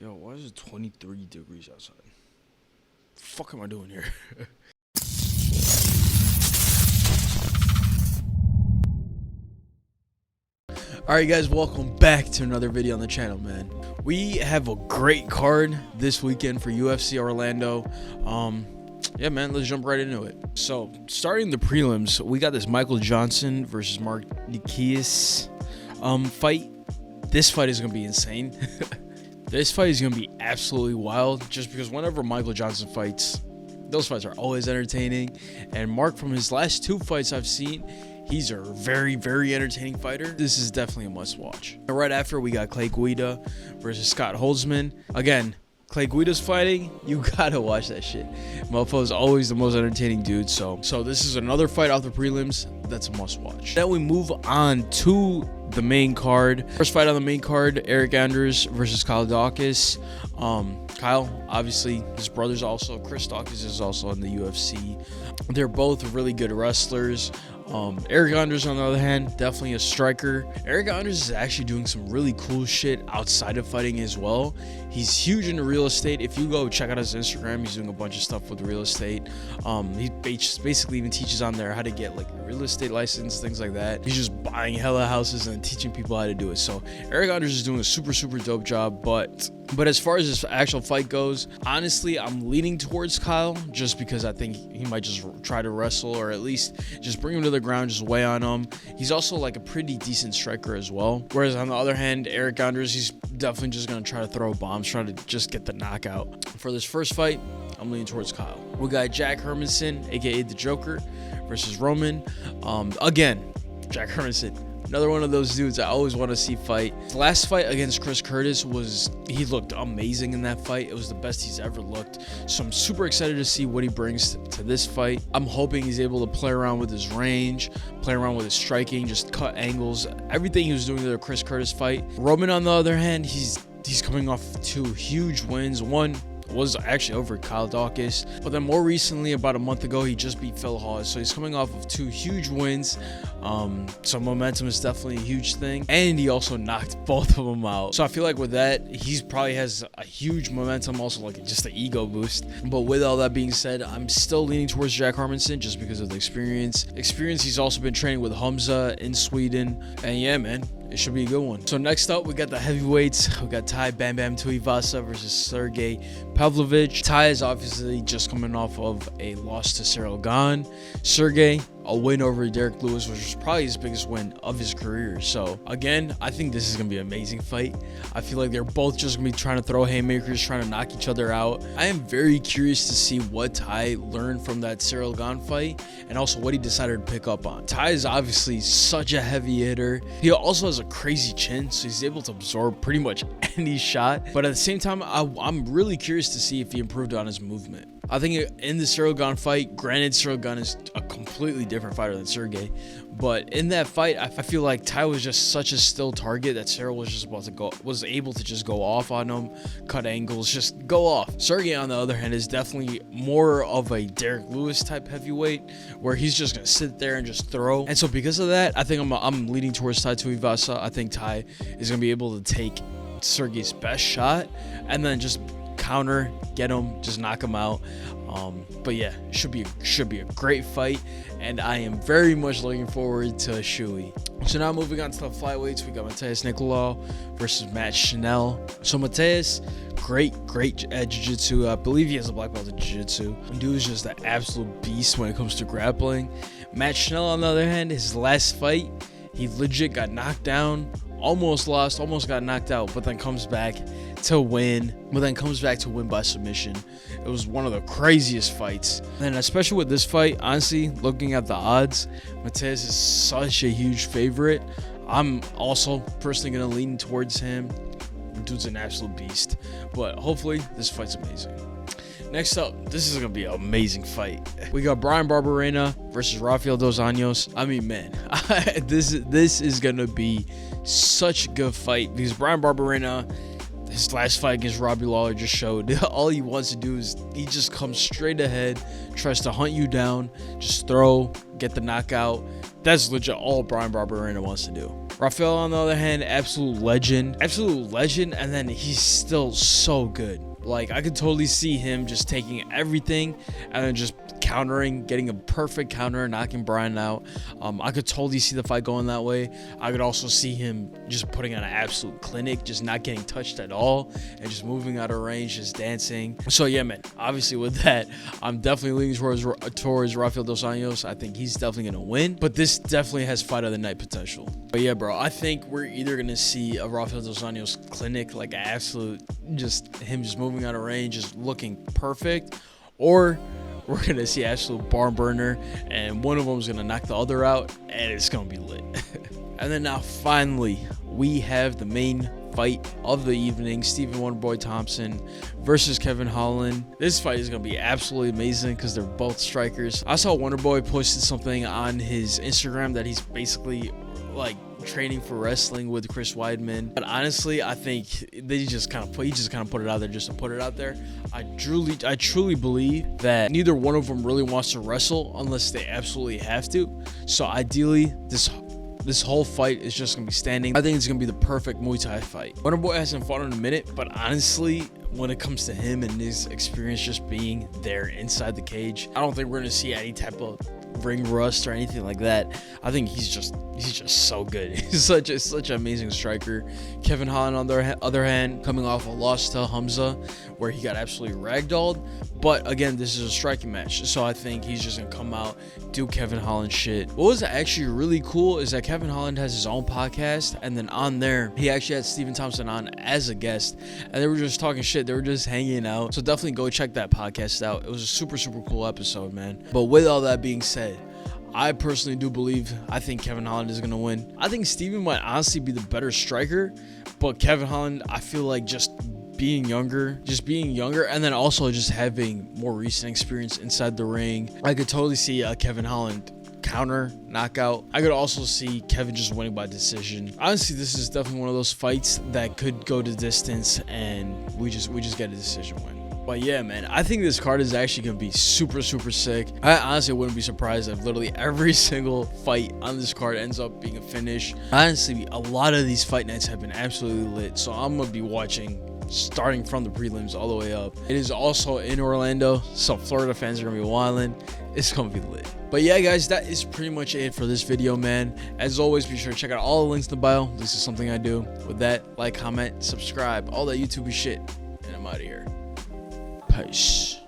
Yo, why is it 23 degrees outside? The fuck am I doing here? Alright guys, welcome back to another video on the channel, man. We have a great card this weekend for UFC Orlando. Yeah, man, let's jump right into it. So, starting the prelims, we got this Michael Johnson versus Mark Nikias fight. This fight is going to be insane. This fight is going to be absolutely wild, just because whenever Michael Johnson fights, those fights are always entertaining. And Mark, from his last two fights I've seen, he's a very, very entertaining fighter. This is definitely a must watch. Right after, we got Clay Guida versus Scott Holtzman. Again, Clay Guida's fighting, you gotta watch that shit. Mofo's always the most entertaining dude. So this is another fight off the prelims that's a must watch. Then we move on to the main card. First fight on the main card, Eric Anders versus Kyle Dawkins. Kyle, obviously, his brother's also, Chris Dawkins is also in the UFC. They're both really good wrestlers. Eric Anders, on the other hand, definitely a striker. Eric Anders is actually doing some really cool shit outside of fighting as well. He's huge into real estate. If you go check out his Instagram, he's doing a bunch of stuff with real estate. He basically even teaches on there how to get like a real estate license, things like that. He's just buying hella houses and teaching people how to do it. So Eric Anders is doing a super dope job. But as far as this actual fight goes, honestly, I'm leaning towards Kyle, just because I think he might just try to wrestle, or at least just bring him to the ground, just weigh on him. He's also like a pretty decent striker as well. Whereas on the other hand, Eric Anders, he's definitely just going to try to throw bombs, try to just get the knockout. For this first fight, I'm leaning towards Kyle. We got Jack Hermanson, aka the Joker, versus Roman. Again, Jack Hermanson, another one of those dudes I always want to see fight. The last fight against Chris Curtis he looked amazing in that fight. It was the best he's ever looked. So I'm super excited to see what he brings to this fight. I'm hoping he's able to play around with his range, play around with his striking, just cut angles, everything he was doing in the Chris Curtis fight. Roman, on the other hand, he's coming off two huge wins. One was actually over Kyle Dawkins, but then more recently, about a month ago, he just beat Phil Hawes. So he's coming off of two huge wins. So momentum is definitely a huge thing, and he also knocked both of them out. So I feel like with that, he's probably has a huge momentum, also like just an ego boost. But with all that being said, I'm still leaning towards Jack Hermanson just because of the experience. He's also been training with Hamza in Sweden, and yeah, man, it should be a good one. So next up, we got the heavyweights. We got Tai Bam Bam Tuivasa versus Sergey Pavlovich. Tai is obviously just coming off of a loss to Cyril Gane. Sergey, a win over Derek Lewis, which was probably his biggest win of his career. So again, I think this is gonna be an amazing fight. I feel like they're both just gonna be trying to throw haymakers, trying to knock each other out. I am very curious to see what Tai learned from that Cyril Gane fight, and also what he decided to pick up on. Tai is obviously such a heavy hitter. He also has a crazy chin, so he's able to absorb pretty much any shot. But at the same time, I'm really curious to see if he improved on his movement. I think in the Cyril Gane fight, granted, Cyril Gane is a completely different fighter than Sergey, but in that fight, I feel like Tai was just such a still target that Cyril was able to just go off on him, cut angles, just go off. Sergey, on the other hand, is definitely more of a Derek Lewis type heavyweight, where he's just gonna sit there and just throw. And so because of that, I think I'm leaning towards Tai Tuivasa. I think Tai is gonna be able to take Sergey's best shot and then just counter, get him, just knock him out. But yeah, it should be a great fight, and I am very much looking forward to Shui. So now moving on to the flyweights, we got Matheus Nicolau versus Matt Schnell. So Matheus, great at jiu-jitsu. I believe he has a black belt in jiu-jitsu. Dude is just an absolute beast when it comes to grappling. Matt Schnell, on the other hand, his last fight, he legit got knocked down, almost lost, almost got knocked out, but then comes back to win by submission. It was one of the craziest fights. And especially with this fight, honestly, looking at the odds, Matheus is such a huge favorite. I'm also personally going to lean towards him. Dude's an absolute beast. But hopefully, this fight's amazing. Next up, this is going to be an amazing fight. We got Brian Barberena versus Rafael Dos Anjos. I mean, man, this is going to be such a good fight, because Brian Barberena, his last fight against Robbie Lawler, just showed all he wants to do is he just comes straight ahead, tries to hunt you down, just throw, get the knockout. That's legit all Brian Barberena wants to do. Rafael, on the other hand, absolute legend, and then he's still so good. Like, I could totally see him just taking everything and then just countering, getting a perfect counter, knocking Brian out. I could totally see the fight going that way. I could also see him just putting on an absolute clinic, just not getting touched at all, and just moving out of range, just dancing. So yeah, man, obviously with that, I'm definitely leaning towards Rafael dos Anjos. I think he's definitely gonna win, but this definitely has fight of the night potential. But yeah, bro, I think we're either gonna see a Rafael dos Anjos clinic, like an absolute, just him just moving out of range, just looking perfect, or we're gonna see absolute barn burner, and one of them is gonna knock the other out, and it's gonna be lit. And then now finally we have the main fight of the evening: Stephen Wonderboy Thompson versus Kevin Holland. This fight is gonna be absolutely amazing because they're both strikers. I saw Wonderboy posted something on his Instagram that he's basically like training for wrestling with Chris Weidman, but honestly, I think he just kind of put it out there just to put it out there. I truly believe that neither one of them really wants to wrestle unless they absolutely have to. So ideally, this whole fight is just gonna be standing. I think it's gonna be the perfect Muay Thai fight. Wonderboy hasn't fought in a minute, but honestly, when it comes to him and his experience just being there inside the cage, I don't think we're gonna see any type of ring rust or anything like that. I think he's just so good. He's such an amazing striker. Kevin Holland, on the other hand, coming off a loss to Hamza where he got absolutely ragdolled, but again, this is a striking match, so I think he's just gonna come out, do Kevin Holland shit. What was actually really cool is that Kevin Holland has his own podcast, and then on there he actually had Stephen Thompson on as a guest, and they were just talking shit. They were just hanging out, so definitely go check that podcast out. It was a super cool episode, man. But with all that being said, I personally do believe, I think Kevin Holland is going to win. I think Steven might honestly be the better striker, but Kevin Holland, I feel like just being younger, and then also just having more recent experience inside the ring, I could totally see Kevin Holland counter knockout. I could also see Kevin just winning by decision. Honestly, this is definitely one of those fights that could go to distance and we just get a decision win. But yeah, man, I think this card is actually going to be super sick. I honestly wouldn't be surprised if literally every single fight on this card ends up being a finish. Honestly, a lot of these fight nights have been absolutely lit, so I'm going to be watching starting from the prelims all the way up. It is also in Orlando, so Florida fans are going to be wilding. It's going to be lit. But yeah, guys, that is pretty much it for this video, man. As always, be sure to check out all the links in the bio. This is something I do. With that, like, comment, subscribe, all that YouTube shit, and I'm out of here. Peace.